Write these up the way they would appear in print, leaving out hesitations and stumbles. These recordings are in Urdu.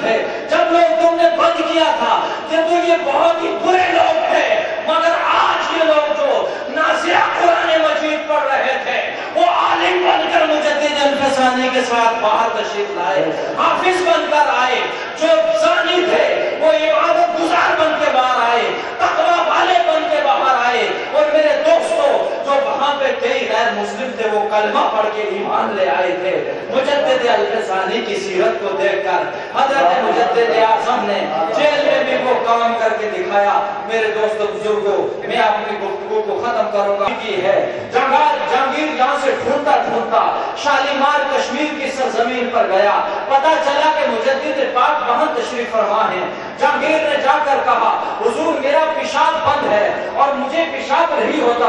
تھے، جب لوگ تم نے بند کیا تھا کہ تو یہ بہت ہی برے لوگ تھے، مگر آج یہ لوگ جو نازیہ قرآن مجید پڑھ رہے تھے وہ عالم بن کر مجدد الفسانی کے ساتھ باہر تشریف لائے، حافظ بن کر آئے، جو زانی تھے وہ عبادت گزار بن کے باہر آئے، تقوی والے بن کے باہر آئے، اور میرے دوستوں جو وہاں پہ کئی غیر مسلم تھے وہ کلمہ پڑھ کے ایمان لے آئے تھے۔ مجدد الفسانی کی سیرت کو دیکھ کر حضرت مجدد اعظم نے جیل میں بھی وہ کام کر کے دکھایا۔ میرے دوستوں بزرگوں، میں اپنی گفتگو کو ختم کروں گا کی ہے جہانگیر یہاں سے ڈھونڈتا ڈھونڈتا شالیمار کشمیر کی سرزمین پر گیا، پتا چلا کہ مجدد پاک وہاں تشریف فرما ہے۔ جہانگیر نے جا کر کہا حضور میرا پیشاب بند ہے اور مجھے پیشاب نہیں ہوتا،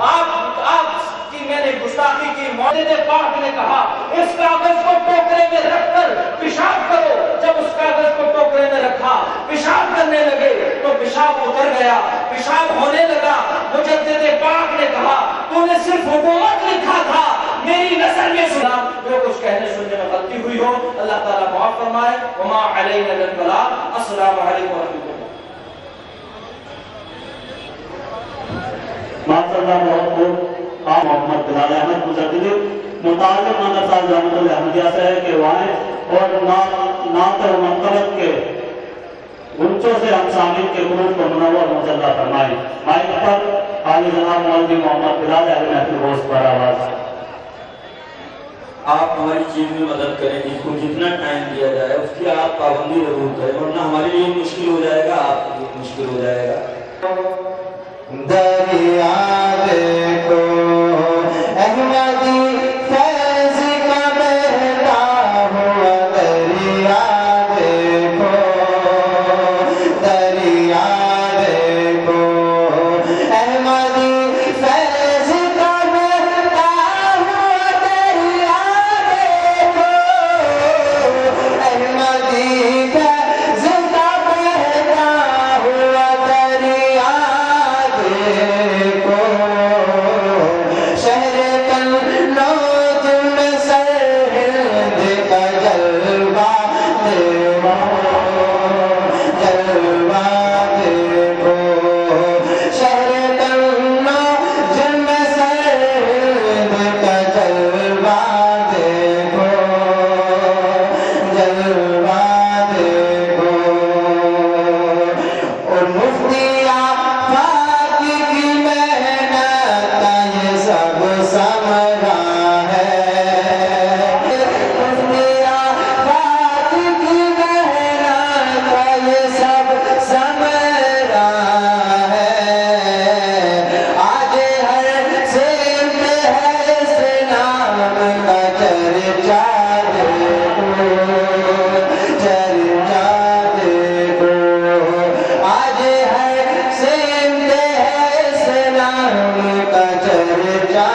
آپ کی میں نے گستاخی کی۔ مجدد پاک نے کہا اس کاغذ کو ٹوکرے میں رکھ کر پیشاب کرو۔ جب اس کاغذ کو ٹوکرے میں رکھا، پیشاب کرنے لگے تو پیشاب اتر گیا، پیشاب ہونے لگا۔ مجدد پاک نے کہا تو نے صرف حکومت لکھا تھا، میری نظر میں سنا۔ جو کچھ کہنے سننے میں غلطی ہوئی ہو اللہ تعالیٰ معاف فرمائے۔ وما علینا الا البلاغ۔ السلام علیکم ورحمۃ اللہ۔ ماشاءاللہ بہت خوب۔ آپ محمد بلال احمد مجدد متعلق مانا صاحب رحمۃ اللہ احمدیہ سے ہے کہ وہ آئیں اور نعت و منقبت کے گنچوں سے ہم شامل کے قلوب کو منور مجلہ فرمائیں۔ مائک پر عالی جناب مولوی محمد بلال اہل محفل گوشت پر آواز۔ آپ ہماری چیز میں مدد کریں، جس کو جتنا ٹائم دیا جائے اس کی آپ پابندی ضرور کریں، ورنہ ہمارے لیے مشکل ہو جائے گا، آپ کے لیے مشکل ہو جائے گا۔ دریا دیکھو احمدی فیض کا بہتا ہوا دریا دیکھو، دریا دیکھو احمدی فیض کا بہتا ہوا دریا دیکھو، احمدی فیض کا بہتا ہوا دریا دیکھو، شہر قنوج میں سرہند کا جلوہ دیکھو، جلوہ دیکھو، شہر قنوج میں سرہند کا جلوہ دیکھو، جلوہ دیکھو، اور مفتی آفاق کی محنت کا یہ سب ثمرہ ہے، مفتی آفاق کی محنت کا یہ سب ثمرہ ہے، آج ہر سمت ہے اس نام کا چرچا دیکھو، چرچا دیکھو، آج ہر سمت ہے اس نام کا چرچا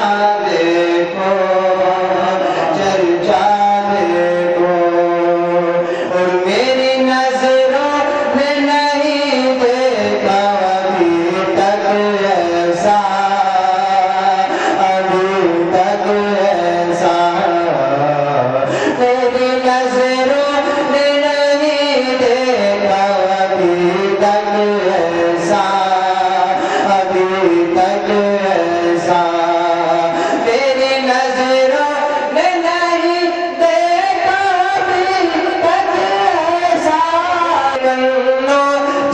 دیکھو، چرچا دیکھو، اور میری نظروں نے نہیں دیکھا ابھی تک ایسا، ابھی تک ایسا، میری نظروں نے نہیں دیکھا ابھی تک ایسا، ابھی تک ایسا، میری نظروں نے نہیں دیکھا ابھی تک ایسا،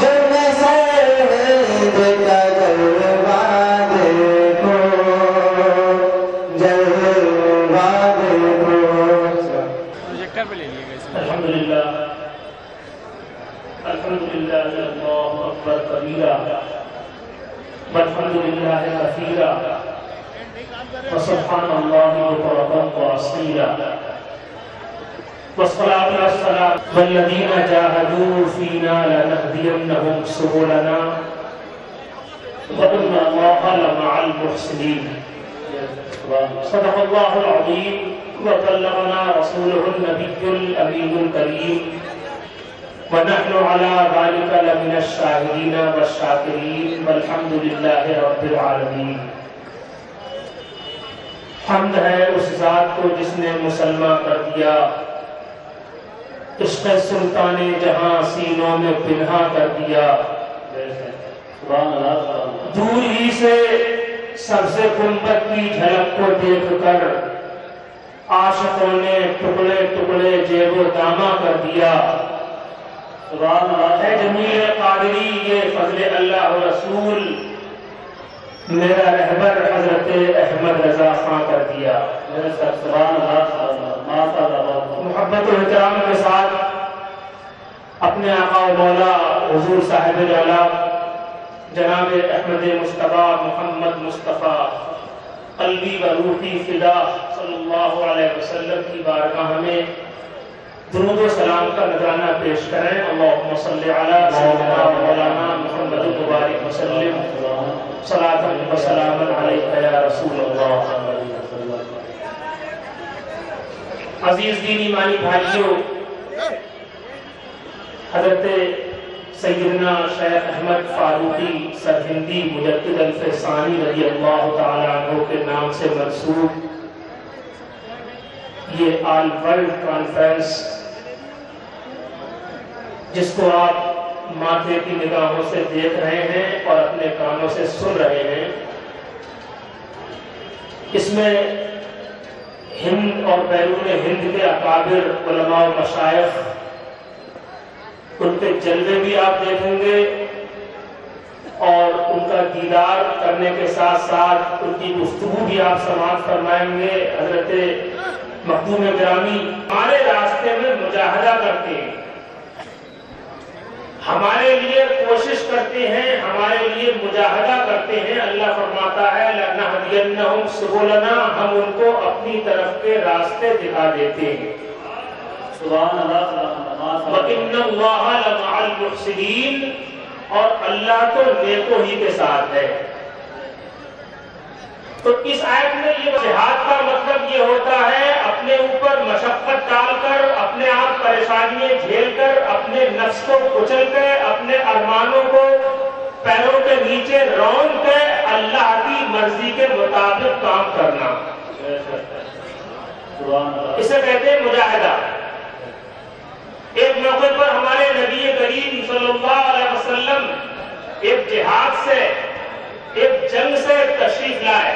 جن سرہند کا جلوہ دیکھو، جلوہ دیکھو۔ الحمدللہ الحمدللہ اللہ اکبر کبیرہ والحمدللہ کثیرہ وسبحان اللہ بکرۃ وأصیلا والصلاة والسلام والذین جاہدوا فینا لنہدینہم سبلنا وإن اللہ لمع المحسنین۔ صدق اللہ العظیم وبلغنا رسوله النبي الأمين الكريم ونحن على ذلك لمن الشاهدين والشاكرين والحمد لله رب العالمين۔ حمد ہے اس ذات کو جس نے مسلمہ کر دیا، عشق سلطان جہاں سینوں میں پنہا کر دیا، دور ہی سے سبز گنبد کی جھلک کو دیکھ کر عاشقوں نے ٹکڑے ٹکڑے جیب و دامہ کر دیا۔ ہے جمیل قادری یہ فضل اللہ و رسول، میرا رہبر حضرت احمد رضا خان کر دیا۔ محبت و احترام کے ساتھ اپنے آقا و مولا حضور صاحب اعلیٰ جناب احمد مصطفیٰ محمد مصطفیٰ قلبی و روحی فدا صلی اللہ علیہ وسلم کی بارگاہ میں درود و سلام کا نذرانہ پیش کریں۔ اللہم صلی علی سیدنا مولانا محمد مبارک وسلم صلاۃ و سلام علیک یا رسول اللہ۔ عزیز دین ایمانی بھائیوں، حضرت سیدنا شیخ احمد فاروقی سرہندی مجدد الفسانی رضی اللہ تعالیٰ عنہ کے نام سے منسوب یہ آل ورلڈ کانفرنس، جس کو آپ ماتھے کی نگاہوں سے دیکھ رہے ہیں اور اپنے کانوں سے سن رہے ہیں، اس میں ہند اور بیرون ہند کے اکابر علماء و مشائخ، ان کے جلوے بھی آپ دیکھیں گے اور ان کا دیدار کرنے کے ساتھ ساتھ ان کی گفتگو بھی آپ سماعت فرمائیں گے۔ حضرت مخدوم گرامی ہمارے راستے میں مجاہدہ کرتے ہیں، ہمارے لیے کوشش کرتے ہیں، ہمارے لیے مجاہدہ کرتے ہیں۔ اللہ فرماتا ہے لَنَهْدِيَنَّهُمْ سُبُلَنَا، ہم ان کو اپنی طرف کے راستے دکھا دیتے ہیں۔ سبحان اللہ، وَإِنَّ اللَّهَ لَمَعَ الْمُحْسِنِينَ، اور اللہ تو نیکوں ہی کے ساتھ ہے۔ تو اس آیت میں یہ جہاد کا مطلب یہ ہوتا ہے اپنے اوپر مشقت ڈال کر، اپنے آپ پریشانیاں جھیل کر، اپنے نفس کو کچل کر، اپنے ارمانوں کو پیروں کے نیچے رون کر اللہ کی مرضی کے مطابق کام کرنا، اسے کہتے ہیں مجاہدہ۔ ایک موقع پر ہمارے نبی کریم صلی اللہ علیہ وسلم ایک جہاد سے، ایک جنگ سے تشریف لائے۔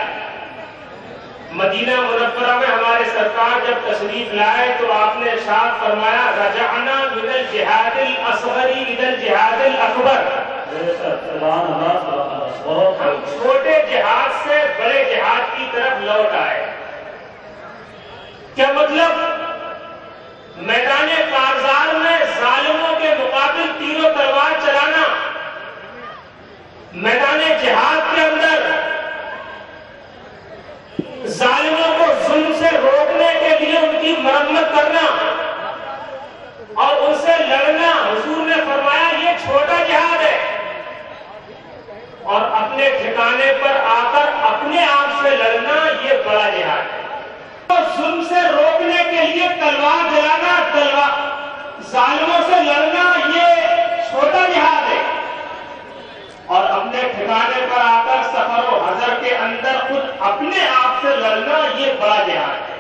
مدینہ منورہ میں ہمارے سرکار جب تشریف لائے تو آپ نے ارشاد فرمایا رجعنا من الجہاد الاصغر الى الجہاد الاکبر، ہم چھوٹے جہاد سے بڑے جہاد کی طرف لوٹ آئے۔ کیا مطلب؟ میدان کارزار میں ظالموں کے مقابل تیر و تلوار چلانا، میدان جہاد کے اندر ظالموں کو ظلم سے روکنے کے لیے ان کی مرمت کرنا اور ان سے لڑنا، حضور نے فرمایا یہ چھوٹا جہاد ہے، اور اپنے ٹھکانے پر آ کر اپنے آپ سے لڑنا یہ بڑا جہاد ہے۔ تو ظلم سے روکنے کے لیے تلوار جلانا، ظالموں سے لڑنا یہ چھوٹا جہاد ہے، اور اپنے ٹھکانے پر آ کر سفر و حضر کے اندر خود اپنے آپ سے لڑنا یہ بڑا جہاد ہے۔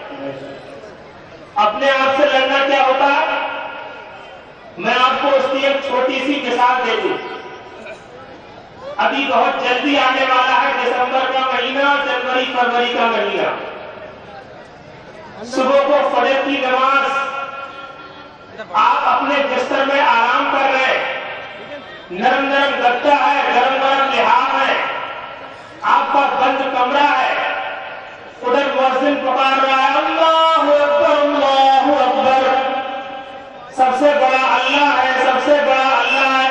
اپنے آپ سے لڑنا کیا ہوتا ہے؟ میں آپ کو اس کی ایک چھوٹی سی مثال دے دوں۔ ابھی بہت جلدی آنے والا ہے دسمبر کا مہینہ، جنوری فروری کا مہینہ۔ صبح کو فجر کی نماز آپ اپنے بستر میں آرام کر رہے، نرم نرم گدا ہے، گرم گرم لحاف ہے، آپ کا بند کمرہ ہے، ادھر مؤذن پکار رہا ہے اللہ اکبر اللہ اکبر، سب سے بڑا اللہ ہے، سب سے بڑا اللہ ہے۔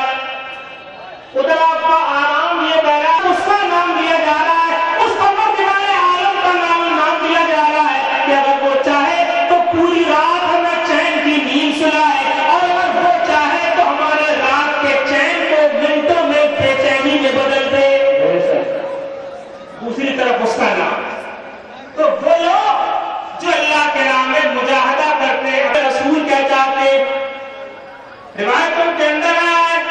ادھر آپ کا آرام یہ کہہ رہا ہے، اس کا نام دیا جا رہا ہے، اس پروردگار عالم کا نام دیا جا رہا ہے کہ اگر وہ چاہے تو پوری رات ہمیں چین کی نیند سلائے، اور اگر وہ چاہے تو ہمارے رات کے چین کو منٹوں میں بے چینی میں بدل دے۔ دوسری طرف اس کا نام، تو وہ لوگ جو اللہ کے نام میں مجاہدہ کرتے ہیں، رسول کیا چاہتے ہیں، روایتوں کے اندر ہے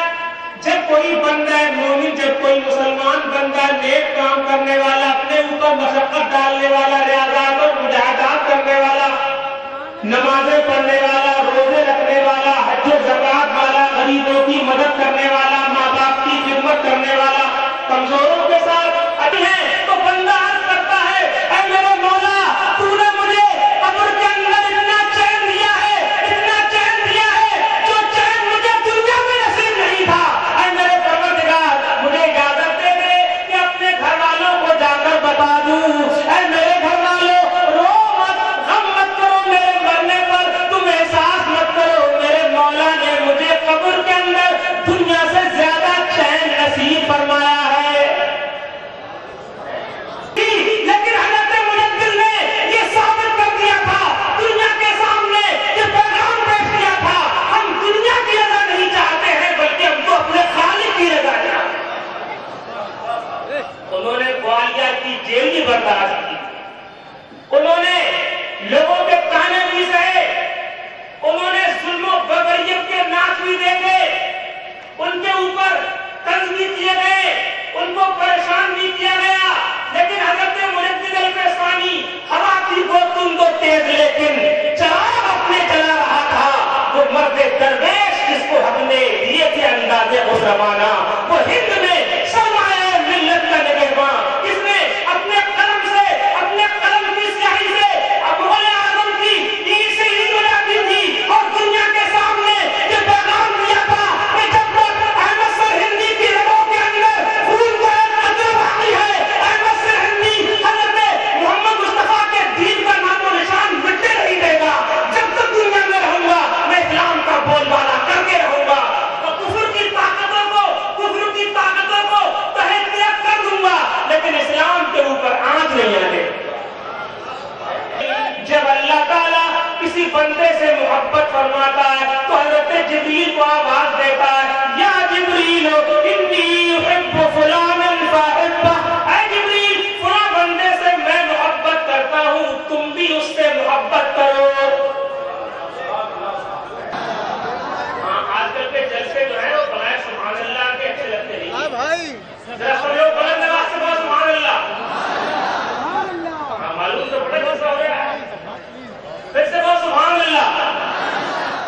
جب کوئی بندہ مومن، جب کوئی مسلمان بندہ نیک کام کرنے والا، اپنے اوپر مشقت ڈالنے والا، ریاضات اور مجاہدات کرنے والا، نمازیں پڑھنے والا، روزے رکھنے والا، بھی دیکھے، ان کے اوپر طنز بھی کیے گئے، ان کو پریشان بھی کیا گیا، لیکن حضرت مجدد الفسانی ہوا کی وہ تند و تیز لیکن چراغ اپنے جلا رہا تھا، وہ مرد درویش جس کو ہم نے دیے تھے انداز خسروانہ، وہ ہند میں سرمایہ ملت کا نگہباں، اس نے اپنے قلم سے، اپنے قلم کی سیاہی سے مغل اعظم کی اینٹ سے اینٹ ملاتی تھی اور دنیا کے سامنے یہ پیغام دیا تھا کہ جب تک احمد سرہندی کی رگوں کے اندر خون کا ایک قطرہ باقی ہے، احمد سرہندی حضرت محمد مصطفیٰ کے دین کا نام و نشان مٹنے نہیں دے گا، جب تک دنیا میں رہوں گا میں اسلام کا بول بالا کر کے رہوں گا، اور کفر کی طاقتوں کو تحت تیک کر دوں گا، لیکن اسلام کے اوپر آنچ نہیں آنے۔ جب اللہ تعالیٰ کسی بندے سے محبت فرماتا ہے تو حضرت جبریل کو آواز دیتا ہے، یا جبریل انی احب فلانا فاحبہ، اے جبریل فلاں بندے سے میں محبت کرتا ہوں، تم بھی اس سے محبت کرو۔ آج کل کے جلسے جو ہے وہ بغیر سبحان اللہ کے اچھے لگتے نہیں، ذرا سب لوگ بلند آواز سے بولو سبحان اللہ، معلوم تو بڑا غصہ ہو رہا ہے، پھر سے بولو سبحان اللہ،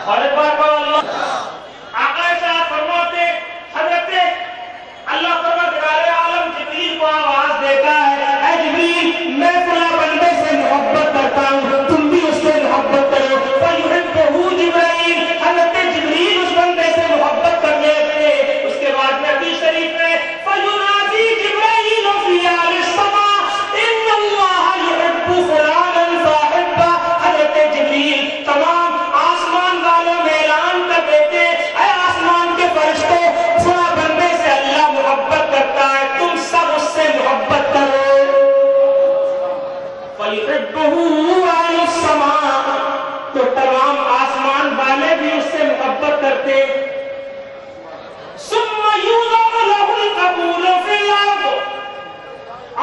اور ایک بار کہو اللہ۔ آقا صاحب فرماتے حضرت اللہ پروردگار عالم جبریل کو آواز دیتا ہے، اے جبریل میں فلاں بندے سے محبت کرتا ہوں، تم بھی اس سے محبت کرو۔ فَيُحِبُّهُ جبرائیل، حضرت جبریل اس بندے سے محبت کرنے لگے۔ اس کے بعد میں حدیث شریف میں فَيُنَادِي جبرائیل فِي أَعْلَى السَّمَاءِ إِنَّ اللَّهَ يُحِبُّ فُلَانًا فَأَحِبَّهُ، حضرت جبریل تمام آسمان والوں میں اعلان کر دیتے، اے آسمان کے فرشتوں، فلاں بندے سے اللہ محبت کرتا ہے، تم سب اس سے محبت کرو۔ فَيُحِبُّهُ أَهْلُ السَّمَاءِ، تو تمام آسمان والے بھی اس سے محبت کرتے۔ ثُمَّ يُوضَعُ لَهُ الْقَبُولُ فِي الْأَرْضِ،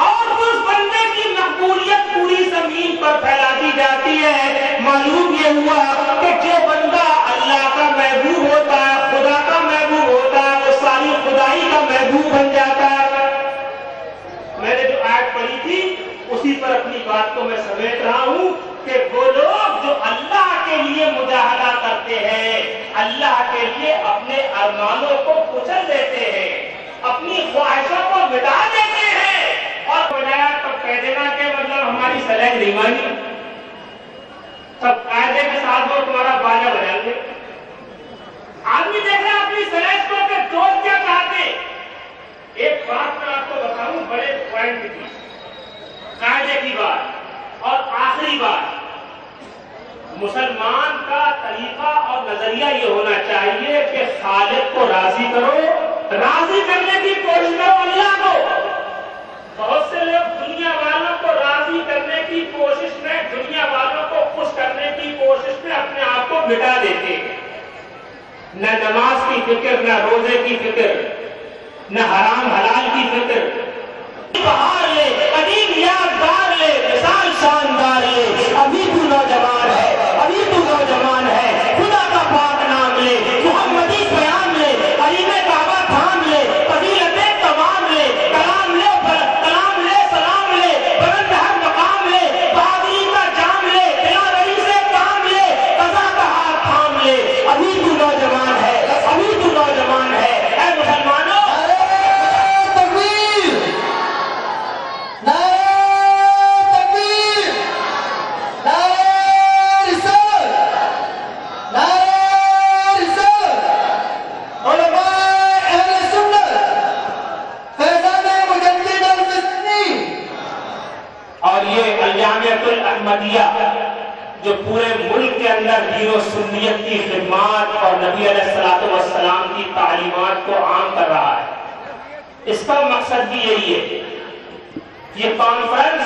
اور اس بندے کی مقبولیت پوری زمین پر پھیلا دی جاتی ہے۔ معلوم یہ ہوا کہ جو بندہ اللہ کا محبوب ہوتا ہے، خدا کا محبوب ہوتا ہے، وہ ساری خدائی کا محبوب بن جاتا ہے۔ میں نے جو آیت پڑھی تھی اسی پر اپنی بات کو میں سمیٹ رہا ہوں کہ وہ لوگ جو اللہ کے لیے مجاہدہ کرتے ہیں، اللہ کے لیے اپنے ارمانوں کو کچل دیتے ہیں، اپنی خواہشوں کو مٹا دیتے ہیں، اور بجایا تب کہہ دینا کہ مطلب ہماری سلیح نہیں مانی، تب قاعدے کے ساتھ وہ تمہارا باجا بجا دے۔ آدمی دیکھ رہا اپنی سلیح کو کہ دوست کیا چاہتے۔ ایک بات میں آپ کو بتاؤں بڑے پوائنٹ کی، قاعدے کی بات اور آخری بات، مسلمان کا طریقہ اور نظریہ یہ ہونا چاہیے کہ خالق کو راضی کرو، راضی کرنے کی کوشش کرو اللہ کو۔ بہت سے لوگ دنیا والوں کو راضی کرنے کی کوشش میں، دنیا والوں کو خوش کرنے کی کوشش میں اپنے آپ کو مٹا دیتے، نہ نماز کی فکر، نہ روزے کی فکر، نہ حرام حلال کی فکر۔ بہار لے، قدیم یادگار لے، مثال شاندار لے، ابھی تو نوجوان ہے، ابھی تو نوجوان ہے، خدا کا پاک نام لے، محمدی پیام لے، علیم کعبہ تھام لے، فضیلتیں تمام لے، کلام لے، سلام لے، بلند ہر مقام لے، بہادری کا جام لے، دلاوری سے کام لے، قضا کا ہاتھ تھام لے، ابھی تو نوجوان ہے، ابھی تو نوجوان ہے۔ اے مسلمانوں، جو پورے ملک کے اندر دین و سنیت کی خدمات اور نبی علیہ الصلوۃ والسلام کی تعلیمات کو عام کر رہا ہے، اس کا مقصد بھی یہی ہے۔ یہ کانفرنس